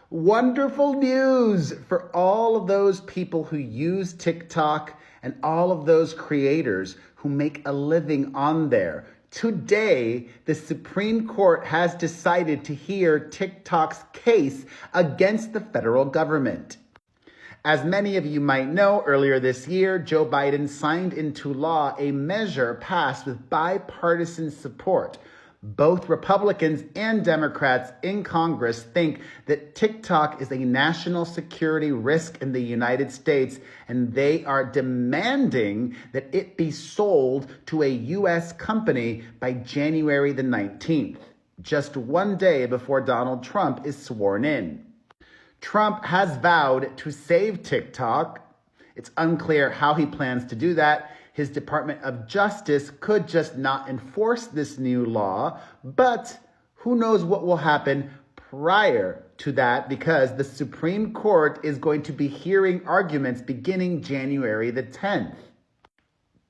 Wonderful news for all of those people who use TikTok and all of those creators who make a living on there. Today, the Supreme Court has decided to hear TikTok's case against the federal government. As many of you might know, earlier this year, Joe Biden signed into law a measure passed with bipartisan support. Both Republicans and Democrats in Congress think that TikTok is a national security risk in the United States, and they are demanding that it be sold to a U.S. company by January the 19th, just one day before Donald Trump is sworn in. Trump has vowed to save TikTok. It's unclear how he plans to do that. His Department of Justice could just not enforce this new law, but who knows what will happen prior to that, because the Supreme Court is going to be hearing arguments beginning January the 10th.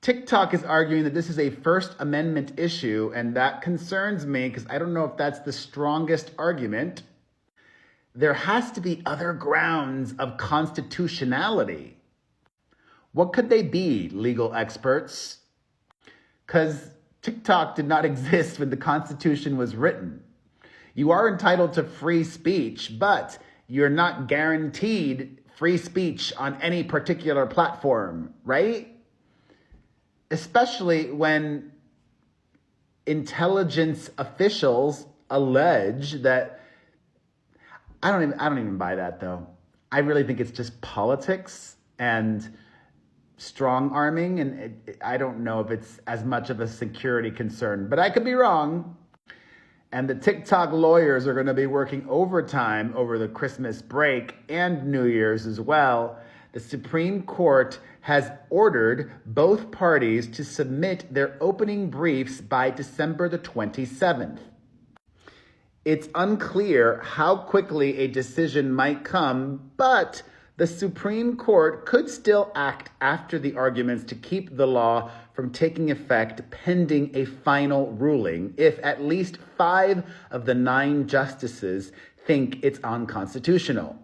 TikTok is arguing that this is a First Amendment issue, and that concerns me because I don't know if that's the strongest argument. There has to be other grounds of constitutionality. What could they be, legal experts? Because TikTok did not exist when the Constitution was written. You are entitled to free speech, but you're not guaranteed free speech on any particular platform, right? Especially when intelligence officials allege that. I don't even buy that, though. I really think it's just politics and strong arming, and I don't know if it's as much of a security concern, but I could be wrong. And the TikTok lawyers are going to be working overtime over the Christmas break and New Year's as well. The Supreme Court has ordered both parties to submit their opening briefs by December the 27th. It's unclear how quickly a decision might come, but the Supreme Court could still act after the arguments to keep the law from taking effect pending a final ruling if at least 5 of the 9 justices think it's unconstitutional.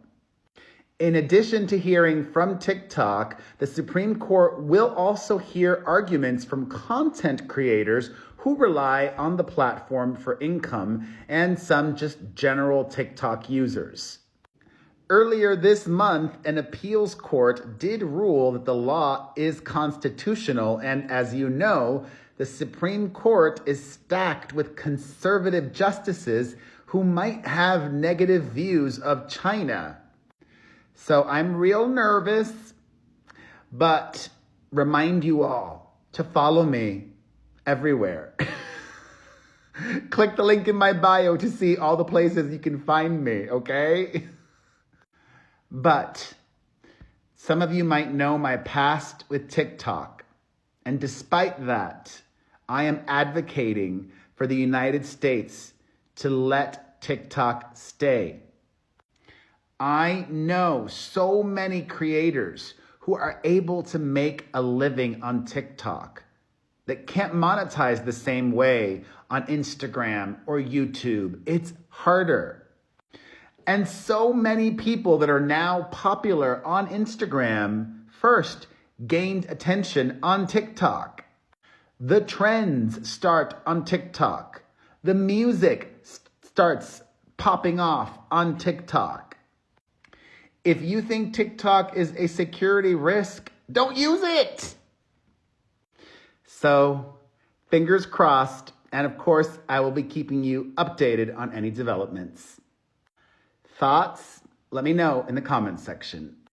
In addition to hearing from TikTok, the Supreme Court will also hear arguments from content creators who rely on the platform for income and some just general TikTok users. Earlier this month, an appeals court did rule that the law is constitutional, and as you know, the Supreme Court is stacked with conservative justices who might have negative views of China. So I'm real nervous, but remind you all to follow me everywhere. Click the link in my bio to see all the places you can find me, okay? But some of you might know my past with TikTok. And despite that, I am advocating for the United States to let TikTok stay. I know so many creators who are able to make a living on TikTok that can't monetize the same way on Instagram or YouTube. It's harder. And so many people that are now popular on Instagram first gained attention on TikTok. The trends start on TikTok. The music starts popping off on TikTok. If you think TikTok is a security risk, don't use it. So, fingers crossed, and of course, I will be keeping you updated on any developments. Thoughts? Let me know in the comments section.